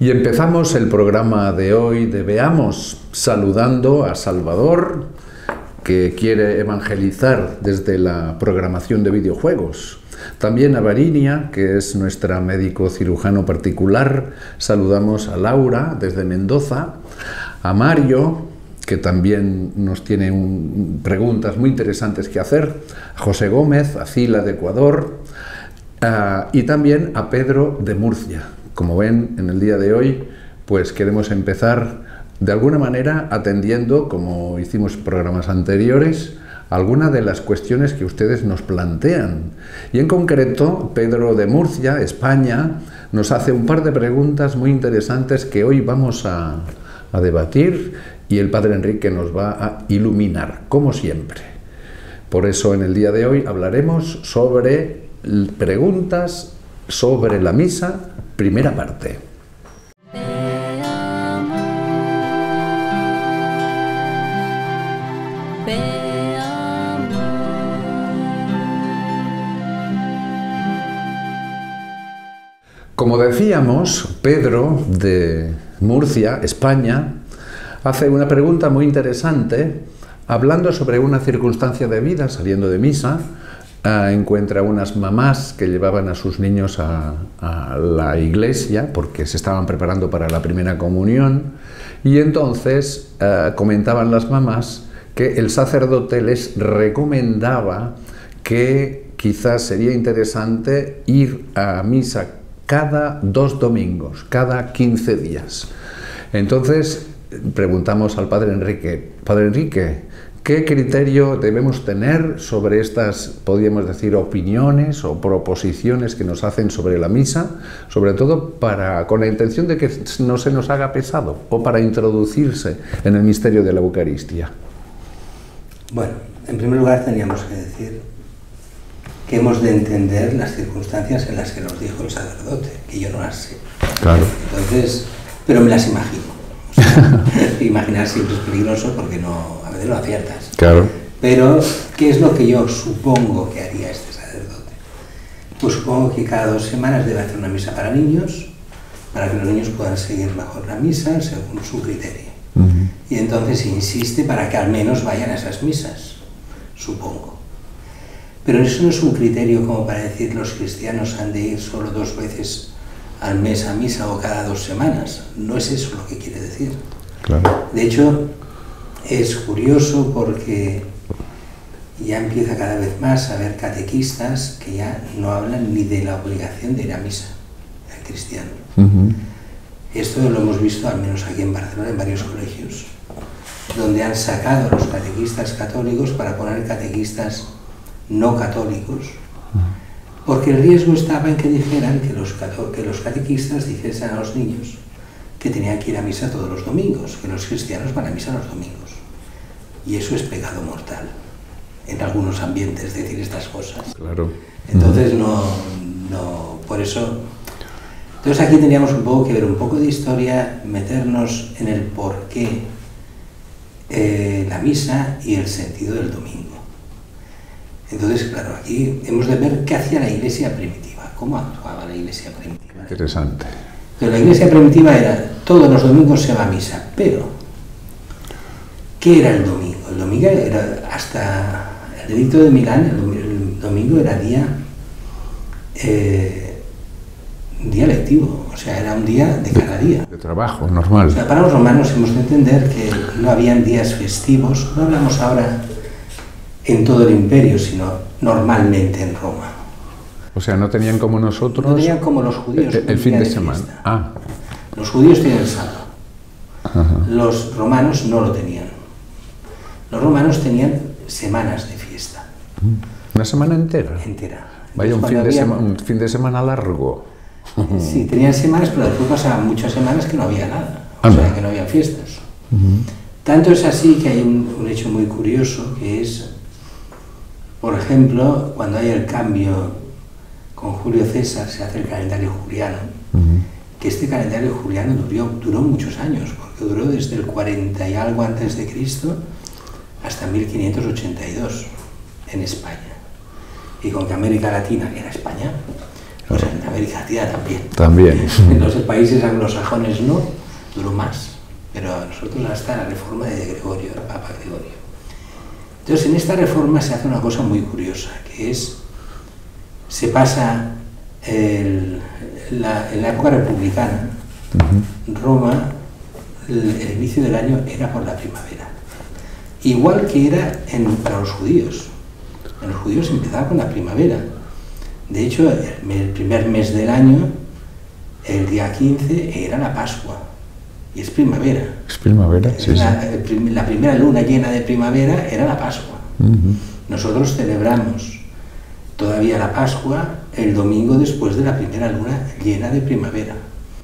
Y empezamos el programa de hoy de Veamos, saludando a Salvador, que quiere evangelizar desde la programación de videojuegos. También a Varinia, que es nuestra médico cirujano particular. Saludamos a Laura desde Mendoza, a Mario, que también nos tiene preguntas muy interesantes que hacer, a José Gómez, a Cila de Ecuador, y también a Pedro de Murcia. Como ven, en el día de hoy, pues queremos empezar de alguna manera atendiendo, como hicimos programas anteriores, algunas de las cuestiones que ustedes nos plantean. Y en concreto, Pedro de Murcia, España, nos hace un par de preguntas muy interesantes que hoy vamos a debatir y el Padre Enrique nos va a iluminar, como siempre. Por eso, en el día de hoy hablaremos sobre preguntas sobre la misa, primera parte. Como decíamos, Pedro de Murcia, España, hace una pregunta muy interesante, hablando sobre una circunstancia de vida, saliendo de misa. Encuentra unas mamás que llevaban a sus niños a la iglesia porque se estaban preparando para la primera comunión, y entonces comentaban las mamás que el sacerdote les recomendaba que quizás sería interesante ir a misa cada 2 domingos, cada 15 días. Entonces preguntamos al Padre Enrique, ¿qué criterio debemos tener sobre estas, podríamos decir, opiniones o proposiciones que nos hacen sobre la misa, sobre todo con la intención de que no se nos haga pesado o para introducirse en el misterio de la Eucaristía? Bueno, en primer lugar teníamos que decir que hemos de entender las circunstancias en las que nos dijo el sacerdote, que yo no las sé. Claro. Entonces, pero me las imagino. O sea, imaginar siempre es peligroso porque a veces no aciertas. Claro. Pero, ¿qué es lo que yo supongo que haría este sacerdote? Pues supongo que cada 2 semanas debe hacer una misa para niños, para que los niños puedan seguir mejor la misa según su criterio. Y entonces insiste para que al menos vayan a esas misas, supongo. Pero eso no es un criterio como para decir los cristianos han de ir solo 2 veces al mes a misa o cada 2 semanas. No es eso lo que quiere decir. Claro. De hecho, es curioso porque ya empieza cada vez más a haber catequistas que ya no hablan ni de la obligación de ir a misa al cristiano. Esto lo hemos visto, al menos aquí en Barcelona, en varios colegios, donde han sacado a los catequistas católicos para poner catequistas no católicos, porque el riesgo estaba en que dijeran que los catequistas dijesen a los niños que tenían que ir a misa todos los domingos, que los cristianos van a misa los domingos. Y eso es pecado mortal en algunos ambientes, decir estas cosas. Claro. Entonces, por eso... Entonces aquí teníamos un poco que ver un poco de historia, meternos en el porqué la misa y el sentido del domingo. Entonces, claro, aquí hemos de ver qué hacía la iglesia primitiva, cómo actuaba la iglesia primitiva. Interesante. Pero la iglesia primitiva era, todos los domingos se va a misa, pero ¿qué era el domingo? El domingo era, hasta el edicto de Milán, el domingo era día lectivo, o sea, era un día de cada día. De trabajo, normal. O sea, para los romanos hemos de entender que no habían días festivos, no hablamos ahora en todo el imperio, sino normalmente en Roma. O sea, no tenían como nosotros... No tenían como los judíos. El fin de semana. Los judíos tenían el sábado. Los romanos no lo tenían. Los romanos tenían semanas de fiesta. ¿Una semana entera? Entera. Vaya, un fin de semana largo. Sí, tenían semanas, pero después pasaban muchas semanas que no había nada. O sea, que no había fiestas. Tanto es así que hay un hecho muy curioso, que es, por ejemplo, cuando hay el cambio con Julio César, se hace el calendario juliano, que este calendario juliano duró muchos años, porque duró desde el 40 y algo antes de Cristo hasta 1582 en España. Y con que América Latina era España, Pues en América Latina también. También. En los países anglosajones no, duró más. Pero nosotros hasta la reforma de Gregorio, el Papa Gregorio. Entonces, en esta reforma se hace una cosa muy curiosa, que es, se pasa en la época republicana, Roma, el inicio del año era por la primavera. Igual que era para los judíos. En los judíos empezaba con la primavera. De hecho, el primer mes del año, el día 15, era la Pascua. Y es primavera. Es primavera, sí. La primera luna llena de primavera era la Pascua. Nosotros celebramos todavía la Pascua el domingo después de la primera luna llena de primavera.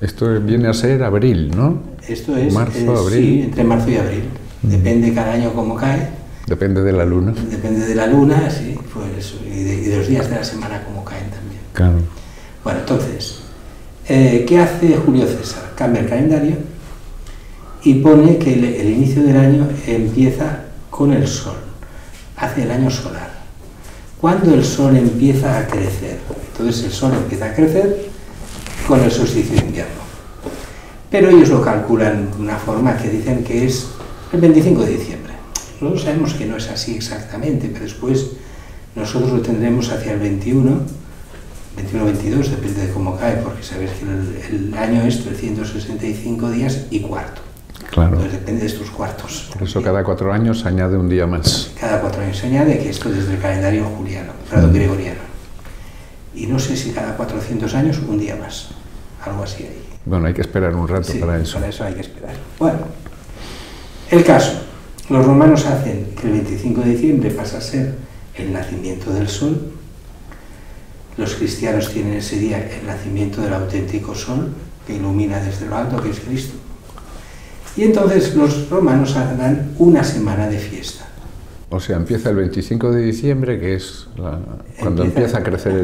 Esto viene a ser abril, ¿no? Esto es marzo, abril. Sí, entre marzo y abril. Depende cada año cómo cae. Depende de la luna. Depende de la luna, sí, pues, y de los días de la semana cómo caen también. Claro. Bueno, entonces, ¿qué hace Julio César? Cambia el calendario y pone que el inicio del año empieza con el sol, hace el año solar. Cuando el sol empieza a crecer, entonces el sol empieza a crecer con el solsticio de invierno. Pero ellos lo calculan de una forma que dicen que es el 25 de diciembre. Nosotros sabemos que no es así exactamente, pero después nosotros lo tendremos hacia el 21, 21-22, depende de cómo cae, porque sabéis que el año es 365 días y cuarto. Claro. Entonces depende de estos cuartos. Por eso cada 4 años se añade un día más. Cada 4 años se añade, que esto desde el calendario juliano, perdón, gregoriano. Y no sé si cada 400 años un día más, algo así ahí. Bueno, hay que esperar un rato para eso. Para eso hay que esperar. Bueno, el caso. Los romanos hacen que el 25 de diciembre pasa a ser el nacimiento del sol. Los cristianos tienen ese día el nacimiento del auténtico sol, que ilumina desde lo alto, que es Cristo. Y entonces los romanos dan una semana de fiesta. O sea, empieza el 25 de diciembre, que es cuando empieza a crecer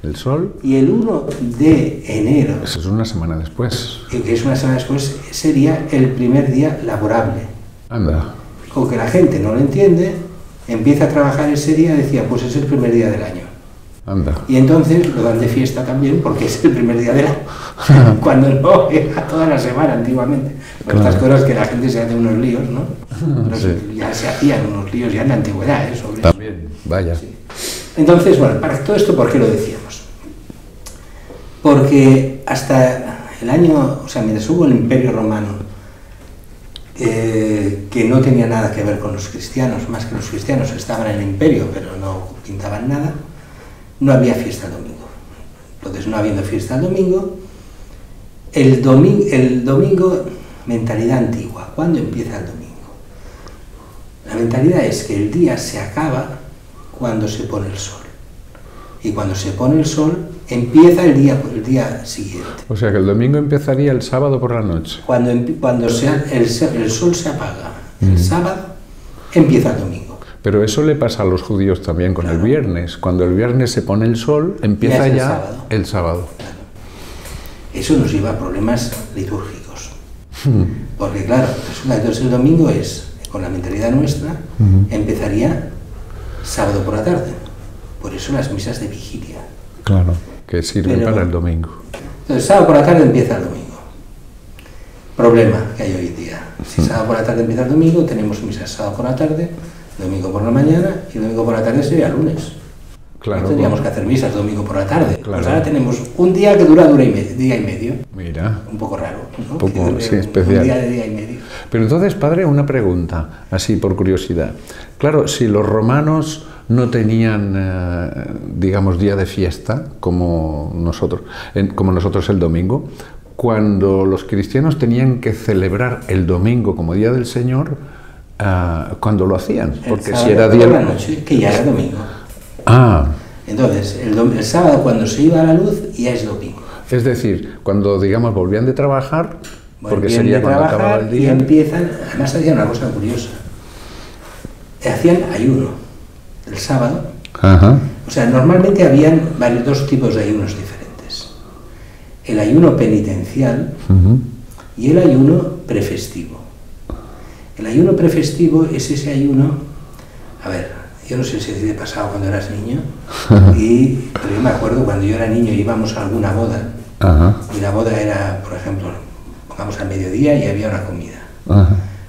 el sol. Y el 1 de enero... Eso es una semana después. Que es una semana después, sería el primer día laborable. Anda. O que la gente no lo entiende, empieza a trabajar ese día y decía, pues es el primer día del año. Anda. Y entonces lo dan de fiesta también porque es el primer día del año. Cuando no, era toda la semana antiguamente. Claro. Estas cosas que la gente se hace unos líos, ¿no? Sí. Ya se hacían unos líos ya en la antigüedad, ¿eh? Sobre también, eso. Vaya. Sí. Entonces, bueno, para todo esto, ¿por qué lo decíamos? Porque hasta el año, o sea, mientras hubo el Imperio Romano, que no tenía nada que ver con los cristianos, más que los cristianos estaban en el imperio, pero no pintaban nada, no había fiesta el domingo. Entonces, no habiendo fiesta el domingo, el domingo, mentalidad antigua. ¿Cuándo empieza el domingo? La mentalidad es que el día se acaba cuando se pone el sol. Y cuando se pone el sol, empieza el día siguiente. O sea que el domingo empezaría el sábado por la noche. Cuando el sol se apaga, el sábado, empieza el domingo. Pero eso le pasa a los judíos también con el viernes. Cuando el viernes se pone el sol, empieza ya el sábado. Claro. Eso nos lleva a problemas litúrgicos. Porque claro, resulta que entonces el domingo es, con la mentalidad nuestra, empezaría sábado por la tarde. Por eso las misas de vigilia. Claro, que sirven para el domingo. Entonces, sábado por la tarde empieza el domingo. Problema que hay hoy en día. Si sábado por la tarde empieza el domingo, tenemos misas sábado por la tarde, domingo por la mañana, y domingo por la tarde sería lunes. Claro, no tendríamos que hacer misas domingo por la tarde. Claro. Pues ahora tenemos un día que dura día y medio. Mira. Un poco raro, ¿no? Un poco, sí, especial. Un día de día y medio. Pero entonces, padre, una pregunta, así por curiosidad. Claro, si los romanos no tenían, digamos, día de fiesta, como nosotros el domingo, cuando los cristianos tenían que celebrar el domingo como Día del Señor, ¿cuándo lo hacían? Porque si era día de la noche, que ya era domingo. Ah. Entonces, el sábado cuando se iba a la luz ya es domingo. Es decir, cuando, digamos, volvían de trabajar, porque sería cuando acababa el día. Y empiezan, además hacían una cosa curiosa. Hacían ayuno el sábado. Ajá. O sea, normalmente habían dos tipos de ayunos diferentes. El ayuno penitencial y el ayuno prefestivo. El ayuno prefestivo es ese ayuno, a ver, yo no sé si te pasaba cuando eras niño, pero yo me acuerdo cuando yo era niño íbamos a alguna boda, y la boda era, por ejemplo, pongamos al mediodía y había una comida.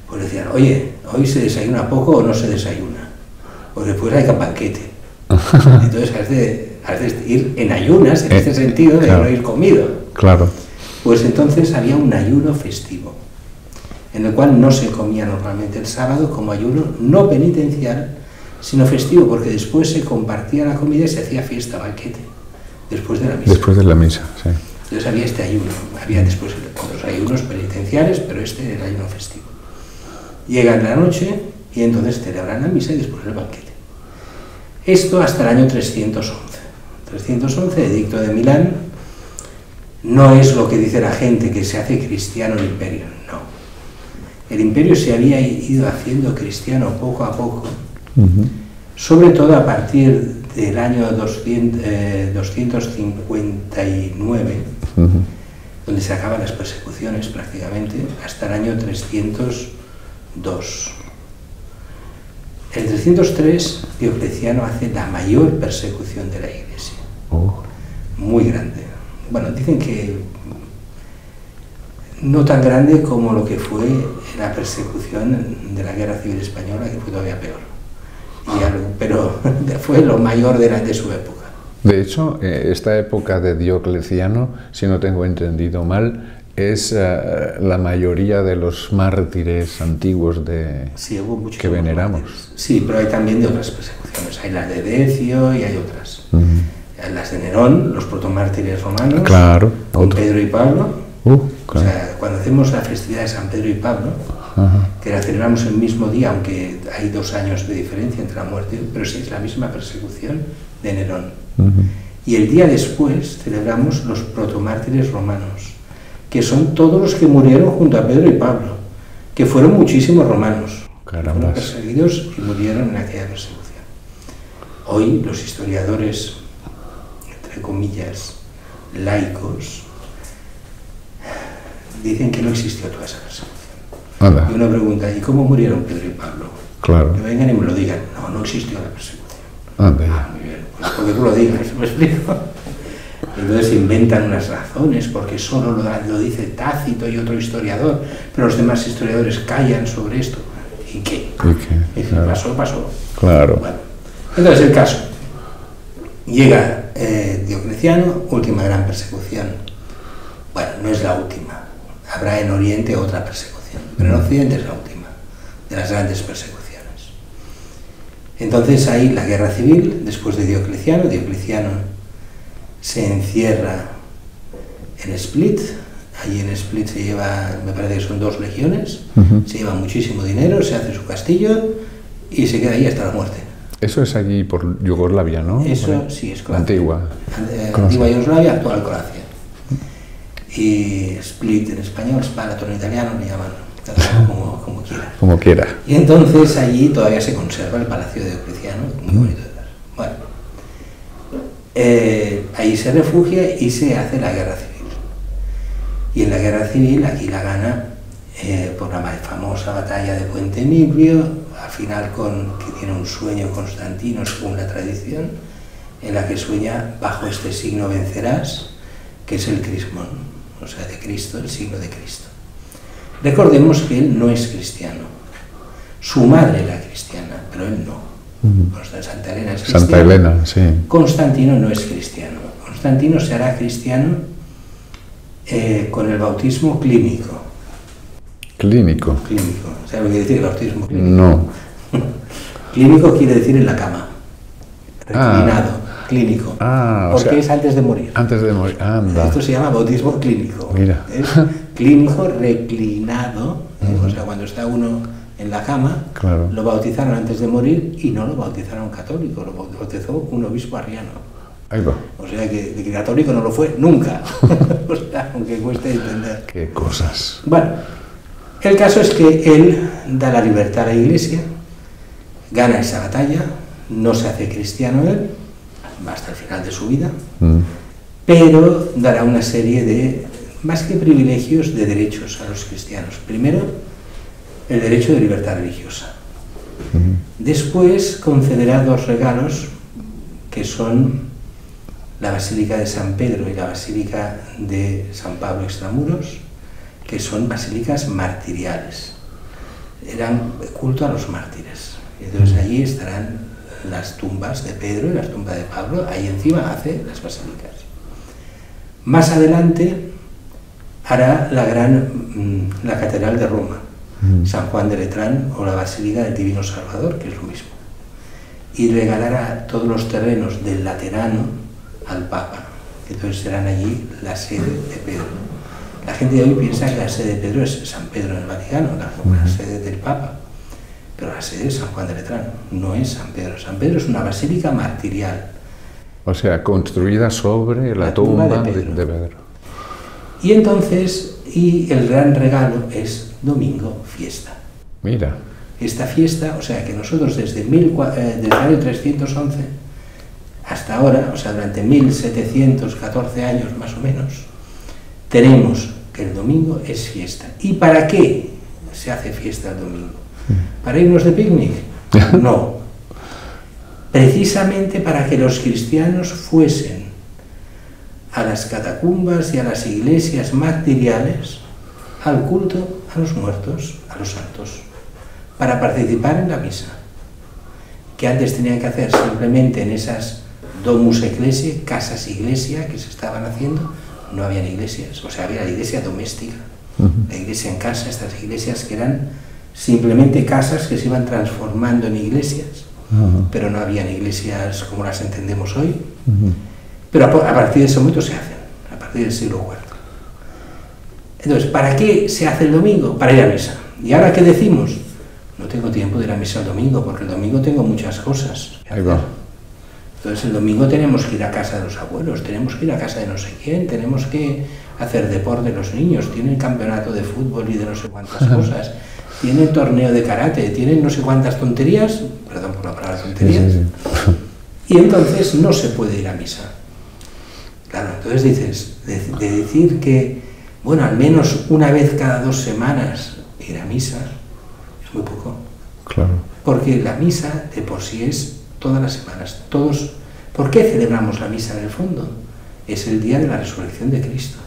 Pues decían, oye, ¿hoy se desayuna poco o no se desayuna? Porque después hay banquete. Entonces has de ir en ayunas, en este sentido, de no ir comido. Claro. Pues entonces había un ayuno festivo, en el cual no se comía normalmente el sábado como ayuno no penitencial, sino festivo, porque después se compartía la comida y se hacía fiesta, banquete, después de la misa. Después de la misa, sí. Entonces había este ayuno, había después otros ayunos penitenciales, pero este era el ayuno festivo. Llega la noche y entonces celebran la misa y después el banquete. Esto hasta el año 311. 311, edicto de Milán, no es lo que dice la gente, que se hace cristiano el imperio, no. El imperio se había ido haciendo cristiano poco a poco, sobre todo a partir del año 259, donde se acaban las persecuciones prácticamente, hasta el año 302. En el 303, Diocleciano hace la mayor persecución de la Iglesia, muy grande. Bueno, dicen que no tan grande como lo que fue la persecución de la Guerra Civil Española, que fue todavía peor. Pero fue lo mayor de su época. De hecho, esta época de Diocleciano, si no tengo entendido mal, es la mayoría de los mártires antiguos sí, hubo muchos que veneramos. Mártires. Sí, pero hay también de otras persecuciones. Hay las de Decio y hay otras. Las de Nerón, los protomártires romanos, claro, con Pedro y Pablo. Claro. O sea, cuando hacemos la festividad de San Pedro y Pablo, que la celebramos el mismo día, aunque hay 2 años de diferencia entre la muerte, pero sí es la misma persecución de Nerón. Y el día después celebramos los protomártires romanos, que son todos los que murieron junto a Pedro y Pablo, que fueron muchísimos romanos, que fueron perseguidos y murieron en aquella persecución. Hoy los historiadores, entre comillas, laicos, dicen que no existió toda esa persecución. Y uno pregunta, ¿y cómo murieron Pedro y Pablo? Claro. Que vengan y me lo digan. No, no existió la persecución. Muy bien, pues porque tú lo digas, ¿me explico? Entonces inventan unas razones, porque solo lo dice Tácito y otro historiador, pero los demás historiadores callan sobre esto. ¿Y qué? Claro. Pasó. Claro. Bueno, entonces el caso. Llega Diocleciano, última gran persecución. Bueno, no es la última. Habrá en Oriente otra persecución, pero en Occidente es la última de las grandes persecuciones. Entonces hay la guerra civil, después de Diocleciano. Diocleciano se encierra en Split. Allí en Split se lleva, me parece que son 2 legiones, se lleva muchísimo dinero, se hace su castillo y se queda ahí hasta la muerte. Eso es allí por Yugoslavia, ¿no? Eso sí, es Croacia. Antigua. Antigua Yugoslavia, actual Croacia. Y Split en español, Spalato en italiano, le llaman como quiera. Como quiera. Y entonces allí todavía se conserva el Palacio de Diocleciano, muy bonito de ver. Bueno, ahí se refugia y se hace la guerra civil. Y en la guerra civil aquí la gana por la famosa batalla de Puente Milvio, al final que tiene un sueño Constantino según la tradición, en la que sueña: bajo este signo vencerás, que es el crismón, o sea, de Cristo, el signo de Cristo. Recordemos que él no es cristiano. Su madre era cristiana, pero él no. Santa Elena es cristiana. Santa Elena, sí. Constantino no es cristiano. Constantino se hará cristiano con el bautismo clínico. Clínico. ¿Sabes lo que quiere decir el bautismo clínico? No. Clínico quiere decir en la cama. Reclinado. Clínico. Porque es antes de morir. Antes de morir, anda. Esto se llama bautismo clínico. Mira. Es clínico reclinado, o sea, cuando está uno en la cama, claro. Lo bautizaron antes de morir y no lo bautizaron católico, lo bautizó un obispo arriano. Ahí va. O sea, que católico no lo fue nunca. O sea, aunque cueste entender. Qué cosas. Bueno, el caso es que él da la libertad a la Iglesia, gana esa batalla, no se hace cristiano él, hasta el final de su vida, pero dará una serie de, más que privilegios, de derechos a los cristianos. Primero, el derecho de libertad religiosa. Después concederá 2 regalos, que son la Basílica de San Pedro y la Basílica de San Pablo Extramuros, que son basílicas martiriales. Eran culto a los mártires. Entonces allí estarán las tumbas de Pedro y las tumbas de Pablo, ahí encima hace las basílicas. Más adelante hará la Catedral de Roma, San Juan de Letrán, o la Basílica del Divino Salvador, que es lo mismo. Y regalará todos los terrenos del Laterano al Papa, que entonces serán allí la sede de Pedro. La gente de hoy piensa que la sede de Pedro es San Pedro en el Vaticano, la sede del Papa, pero la sede es San Juan de Letrán, no es San Pedro. San Pedro es una basílica martirial. O sea, construida sobre la tumba de Pedro. Y entonces, el gran regalo es domingo, fiesta. Mira. Esta fiesta, o sea que nosotros desde el año 311 hasta ahora, o sea durante 1714 años más o menos, tenemos que el domingo es fiesta. ¿Y para qué se hace fiesta el domingo? ¿Para irnos de picnic? No. Precisamente para que los cristianos fuesen a las catacumbas y a las iglesias martiriales al culto a los muertos, a los santos, para participar en la misa, que antes tenían que hacer simplemente en esas domus ecclesiae, casas iglesia que se estaban haciendo. No habían iglesias, o sea, había la iglesia doméstica, la iglesia en casa, estas iglesias que eran simplemente casas que se iban transformando en iglesias, pero no habían iglesias como las entendemos hoy. Pero a partir de ese momento se hacen, a partir del siglo IV. Entonces, ¿para qué se hace el domingo? Para ir a misa. ¿Y ahora qué decimos? No tengo tiempo de ir a misa el domingo, porque el domingo tengo muchas cosas que hacer. Ahí va. Entonces el domingo tenemos que ir a casa de los abuelos, tenemos que ir a casa de no sé quién, tenemos que hacer deporte los niños, tienen campeonato de fútbol y de no sé cuántas cosas, tienen torneo de karate, tienen no sé cuántas tonterías, perdón por la palabra tonterías, y entonces no se puede ir a misa. Claro, entonces dices, de decir que, bueno, al menos una vez cada 2 semanas ir a misa, es muy poco. Claro. Porque la misa de por sí es todas las semanas, todos. ¿Por qué celebramos la misa en el fondo? Es el día de la resurrección de Cristo.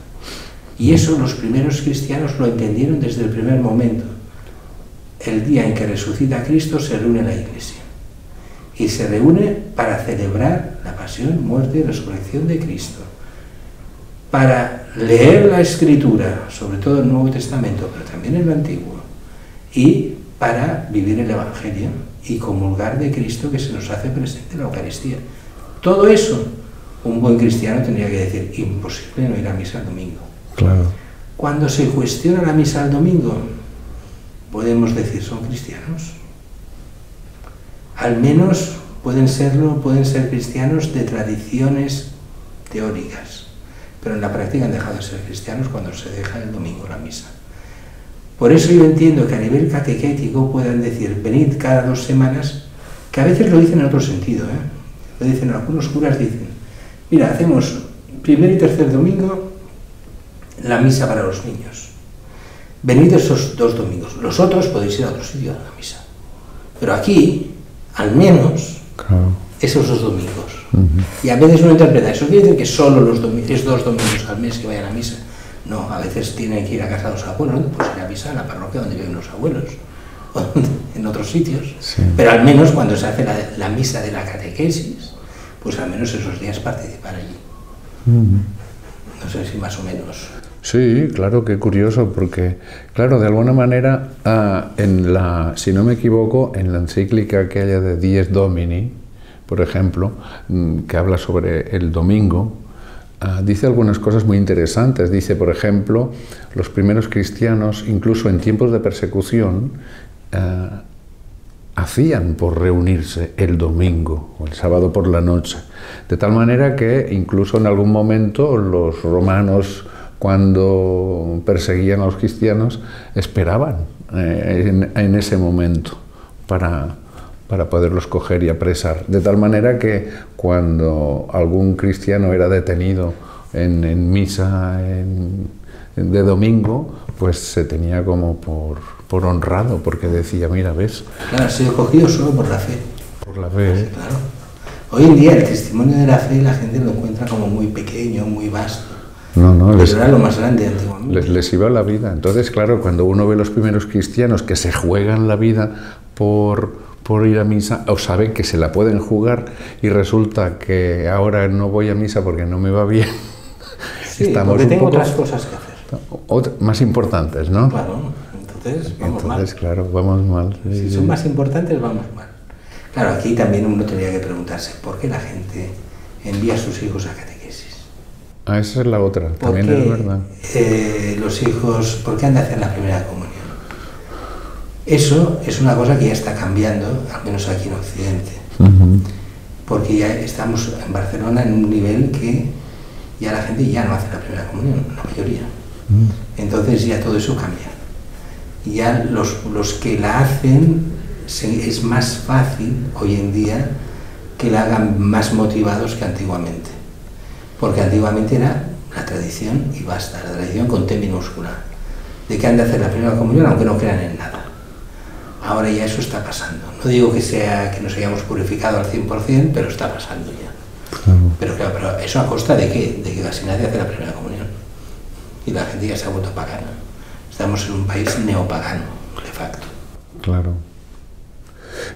Y eso los primeros cristianos lo entendieron desde el primer momento. El día en que resucita Cristo se reúne la Iglesia. Y se reúne para celebrar la pasión, muerte y resurrección de Cristo. Para leer la Escritura, sobre todo el Nuevo Testamento, pero también el Antiguo. Y para vivir el Evangelio y comulgar de Cristo, que se nos hace presente en la Eucaristía. Todo eso, un buen cristiano tendría que decir, imposible no ir a misa el domingo. Claro. Cuando se cuestiona la misa el domingo, podemos decir, ¿son cristianos? Al menos pueden ser cristianos de tradiciones teóricas, pero en la práctica han dejado de ser cristianos cuando se deja el domingo la misa. Por eso yo entiendo que a nivel catequético puedan decir, venid cada 2 semanas, que a veces lo dicen en otro sentido, Lo dicen, algunos curas dicen, mira, hacemos primer y tercer domingo la misa para los niños. Venid esos 2 domingos, los otros podéis ir a otro sitio a la misa. Pero aquí, al menos, esos 2 domingos. Y a veces uno interpreta, eso quiere decir que solo es 2 domingos al mes que vayan a misa. No, a veces tienen que ir a casa de los abuelos, pues ir a misa a la parroquia donde viven los abuelos, o en otros sitios. Sí. Pero al menos cuando se hace la misa de la catequesis, pues al menos esos días participar allí. No sé si más o menos. Sí, claro, qué curioso, porque, claro, de alguna manera, si no me equivoco, en la encíclica que haya de Dies Domini, por ejemplo, que habla sobre el domingo, dice algunas cosas muy interesantes. Dice, por ejemplo, los primeros cristianos, incluso en tiempos de persecución, hacían por reunirse el domingo o el sábado por la noche. De tal manera que incluso en algún momento los romanos, cuando perseguían a los cristianos, esperaban en ese momento para poderlos coger y apresar. De tal manera que cuando algún cristiano era detenido en misa de domingo, pues se tenía como por honrado, porque decía, mira, ¿ves? Claro, ha sido cogido solo por la fe. Por la fe, ¿eh? Claro. Hoy en día el testimonio de la fe la gente lo encuentra como muy pequeño, muy vasto. No, Pero era lo más grande antiguamente. les iba la vida. Entonces, claro, cuando uno ve los primeros cristianos que se juegan la vida por ir a misa, o saben que se la pueden jugar, y resulta que ahora no voy a misa porque no me va bien. Sí, estamos porque tengo otras cosas que hacer. Más importantes, ¿no? Claro, entonces vamos mal. Claro, vamos mal. Si son más importantes, vamos mal. Claro, aquí también uno tendría que preguntarse por qué la gente envía a sus hijos a catequesis. Esa es la otra, también es verdad. Los hijos, ¿por qué han de hacer la primera comunión? Eso es una cosa que ya está cambiando, al menos aquí en Occidente. Porque ya estamos en Barcelona en un nivel que ya la gente ya no hace la primera comunión, la mayoría. Entonces ya todo eso cambia. Y ya los que la hacen, es más fácil hoy en día que la hagan más motivados que antiguamente. Porque antiguamente era la tradición y basta, la tradición con T minúscula, de que han de hacer la primera comunión aunque no crean en nada. Ahora ya eso está pasando. No digo que nos hayamos purificado al 100%, pero está pasando ya. Pero claro, pero eso a costa de qué? De que casi nadie hace la primera comunión. Y la gente ya se ha vuelto pagana. Estamos en un país neopagano, de facto. Claro.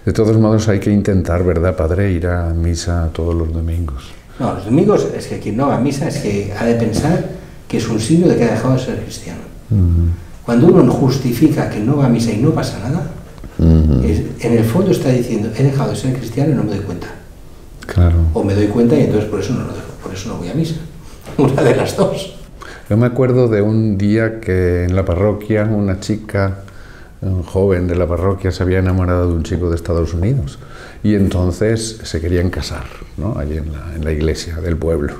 De todos modos hay que intentar, ¿verdad, padre, ir a misa todos los domingos? No, los domingos es que quien no va a misa es que ha de pensar que es un signo de que ha dejado de ser cristiano. Cuando uno justifica que no va a misa y no pasa nada, en el fondo está diciendo, he dejado de ser cristiano y no me doy cuenta. Claro. O me doy cuenta y entonces por eso no voy a misa. Una de las dos. Yo me acuerdo de un día que en la parroquia una chica, un joven de la parroquia, se había enamorado de un chico de Estados Unidos y entonces se querían casar, ¿no? Allí en la iglesia del pueblo.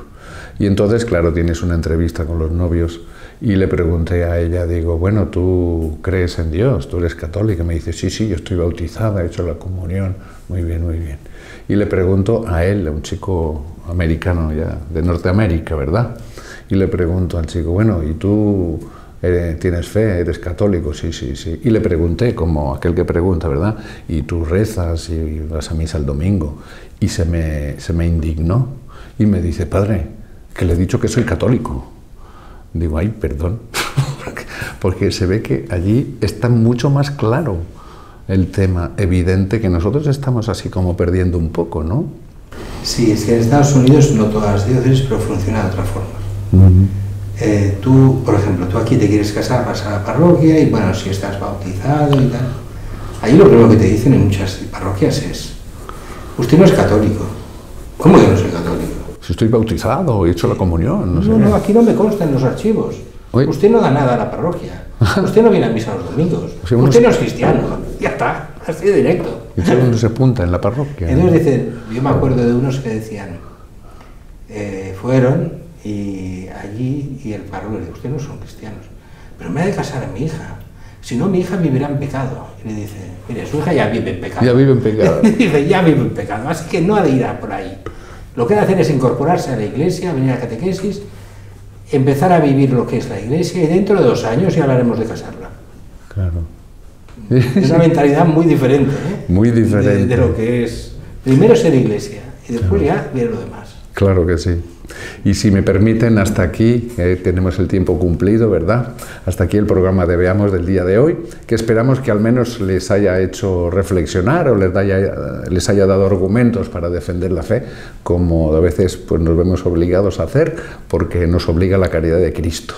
Y entonces, claro, tienes una entrevista con los novios y le pregunté a ella, digo, bueno, ¿tú crees en Dios? ¿Tú eres católica? Me dice, sí, yo estoy bautizada, he hecho la comunión, muy bien, muy bien. Y le pregunto a él, a un chico americano ya, de Norteamérica, ¿verdad? Y le pregunto al chico, bueno, ¿y tú tienes fe? ¿Eres católico? Sí. Y le pregunté, como aquel que pregunta, ¿verdad? ¿Y tú rezas y vas a misa el domingo? Y se me indignó y me dice, padre, que le he dicho que soy católico. Digo, ay, perdón, porque se ve que allí está mucho más claro el tema, evidente, que nosotros estamos así como perdiendo un poco, ¿no? Sí, es que en Estados Unidos, no todas las diócesis, pero funciona de otra forma. Tú, por ejemplo, tú aquí te quieres casar, vas a la parroquia y bueno, si estás bautizado y tal. Ahí lo primero que te dicen en muchas parroquias es, usted no es católico. ¿Cómo que no soy católico? Si estoy bautizado, he hecho la comunión, no sé. No, aquí no me consta en los archivos. Oye. Usted no da nada a la parroquia. Usted no viene a misa los domingos. O sea, usted no es cristiano. Ya está, así de directo. ¿Y usted dónde se apunta? En la parroquia. Entonces dicen, yo me acuerdo de unos que decían, fueron y allí y el párroco le dice, ustedes no son cristianos, pero me ha de casar a mi hija. Si no, mi hija vivirá en pecado. Y le dice, mire, su hija ya vive en pecado. Ya vive en pecado. Dice, ya vive en pecado, así que no ha de ir a por ahí. Lo que ha de hacer es incorporarse a la iglesia, venir a catequesis, empezar a vivir lo que es la iglesia y dentro de 2 años ya hablaremos de casarla. Claro. Es una mentalidad muy diferente, ¿eh? Muy diferente. De lo que es primero ser iglesia y después ya ver lo demás. Claro que sí. Y si me permiten, hasta aquí tenemos el tiempo cumplido, ¿verdad? Hasta aquí el programa de Veamos del día de hoy, que esperamos que al menos les haya hecho reflexionar o les haya dado argumentos para defender la fe, como a veces pues, nos vemos obligados a hacer, porque nos obliga la caridad de Cristo.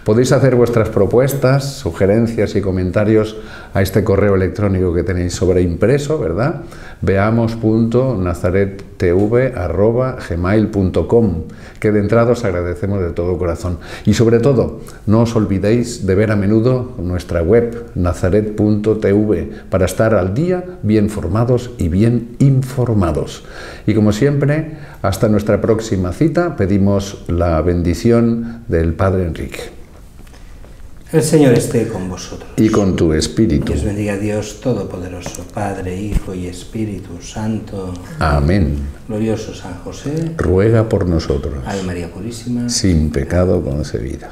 Podéis hacer vuestras propuestas, sugerencias y comentarios a este correo electrónico que tenéis sobreimpreso, ¿verdad? veamos.nazarettv@gmail.com, que de entrada os agradecemos de todo corazón. Y sobre todo, no os olvidéis de ver a menudo nuestra web, nazaret.tv, para estar al día, bien formados y bien informados. Y como siempre, hasta nuestra próxima cita, pedimos la bendición del Padre Enrique. El Señor esté con vosotros. Y con tu espíritu. Que os bendiga Dios Todopoderoso, Padre, Hijo y Espíritu Santo. Amén. Glorioso San José. Ruega por nosotros. Ave María Purísima. Sin pecado concebida.